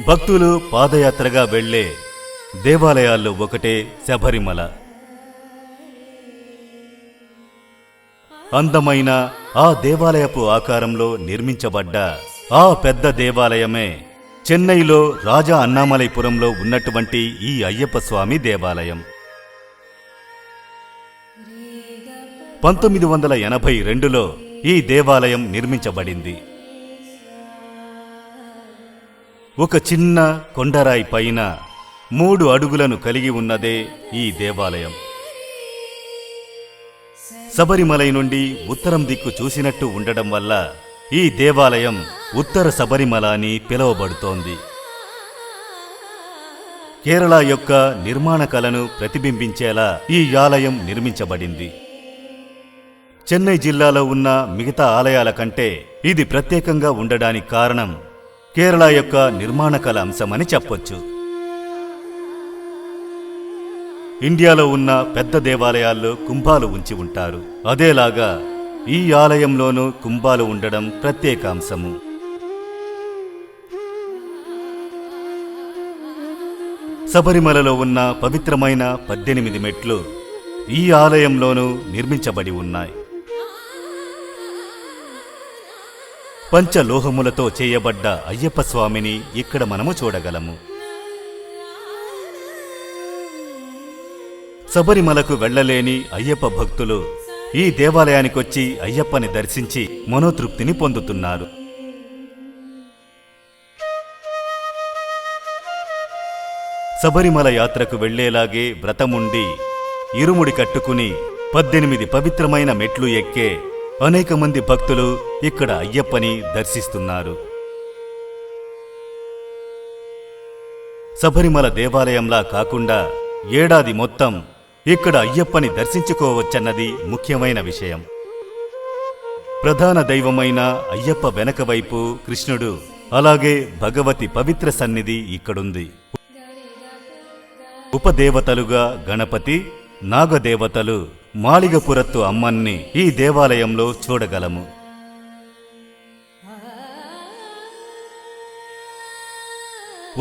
భక్తులు పాదయాత్రగా వెళ్లే దేవాలయాల్లో ఒకటే శబరిమల. అందమైన ఆ దేవాలయపు ఆకారంలో నిర్మించబడ్డ ఆ పెద్ద దేవాలయమే చెన్నైలో రాజా అన్నామలైపురంలో ఉన్నటువంటి ఈ అయ్యప్ప స్వామి దేవాలయం. 1982లో ఈ దేవాలయం నిర్మించబడింది. ఒక చిన్న కొండరాయి పైన 3 అడుగులను కలిగి ఉన్నదే ఈ దేవాలయం. శబరిమలై నుండి ఉత్తరం దిక్కు చూసినట్టు ఉండడం వల్ల ఈ దేవాలయం ఉత్తర శబరిమల అని పిలువబడుతోంది. కేరళ యొక్క నిర్మాణ కళను ప్రతిబింబించేలా ఈ ఆలయం నిర్మించబడింది. చెన్నై జిల్లాలో ఉన్న మిగతా ఆలయాల కంటే ఇది ప్రత్యేకంగా ఉండడానికి కారణం కేరళ యొక్క నిర్మాణ కళ అంశమని చెప్పొచ్చు. ఇండియాలో ఉన్న పెద్ద దేవాలయాల్లో కుంభాలు ఉంచి ఉంటారు. అదేలాగా ఈ ఆలయంలోనూ కుంభాలు ఉండడం ప్రత్యేక అంశము. శబరిమలలో ఉన్న పవిత్రమైన 18 మెట్లు ఈ ఆలయంలోనూ నిర్మించబడి ఉన్నాయి. పంచలోహములతో చేయబడ్డ అయ్యప్ప స్వామిని ఇక్కడ మనము చూడగలము. శబరిమలకు వెళ్లలేని అయ్యప్ప భక్తులు ఈ దేవాలయానికొచ్చి అయ్యప్పని దర్శించి మనోతృప్తిని పొందుతున్నారు. శబరిమల యాత్రకు వెళ్లేలాగే వ్రతముండి ఇరుముడి కట్టుకుని 18 పవిత్రమైన మెట్లు ఎక్కే అనేక మంది భక్తులు ఇక్కడ అయ్యప్పని దర్శిస్తున్నారు. శబరిమల దేవాలయంలా కాకుండా ఏడాది మొత్తం ఇక్కడ అయ్యప్పని దర్శించుకోవచ్చన్నది ముఖ్యమైన విషయం. ప్రధాన దైవమైన అయ్యప్ప వెనక వైపు కృష్ణుడు, అలాగే భగవతి పవిత్ర సన్నిధి ఇక్కడుంది. ఉపదేవతలుగా గణపతి, నాగదేవతలు, మాళిగపురత్తు అమ్మన్ని ఈ దేవాలయంలో చూడగలము.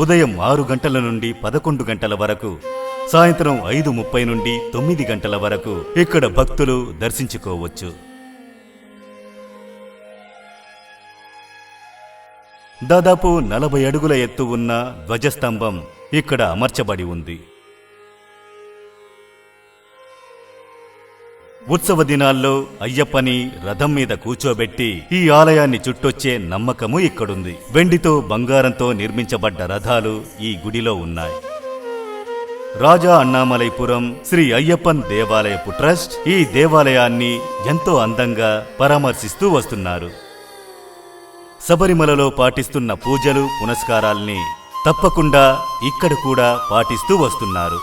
ఉదయం 6 గంటల నుండి 11 గంటల వరకు, సాయంత్రం 5:30 నుండి 9 గంటల వరకు ఇక్కడ భక్తులు దర్శించుకోవచ్చు. దాదాపు 40 అడుగుల ఎత్తు ఉన్న ధ్వజస్తంభం ఇక్కడ అమర్చబడి ఉంది. ఉత్సవ దినాల్లో అయ్యప్పని రథం మీద కూర్చోబెట్టి ఈ ఆలయాన్ని చుట్టొచ్చే నమ్మకము ఇక్కడుంది. వెండితో బంగారంతో నిర్మించబడ్డ రథాలు ఈ గుడిలో ఉన్నాయి. రాజా అన్నామలైపురం శ్రీ అయ్యప్పన్ దేవాలయపు ట్రస్ట్ ఈ దేవాలయాన్ని ఎంతో అందంగా పరామర్శిస్తూ వస్తున్నారు. శబరిమలలో పాటిస్తున్న పూజలు పునస్కారాల్ని తప్పకుండా ఇక్కడ కూడా పాటిస్తూ వస్తున్నారు.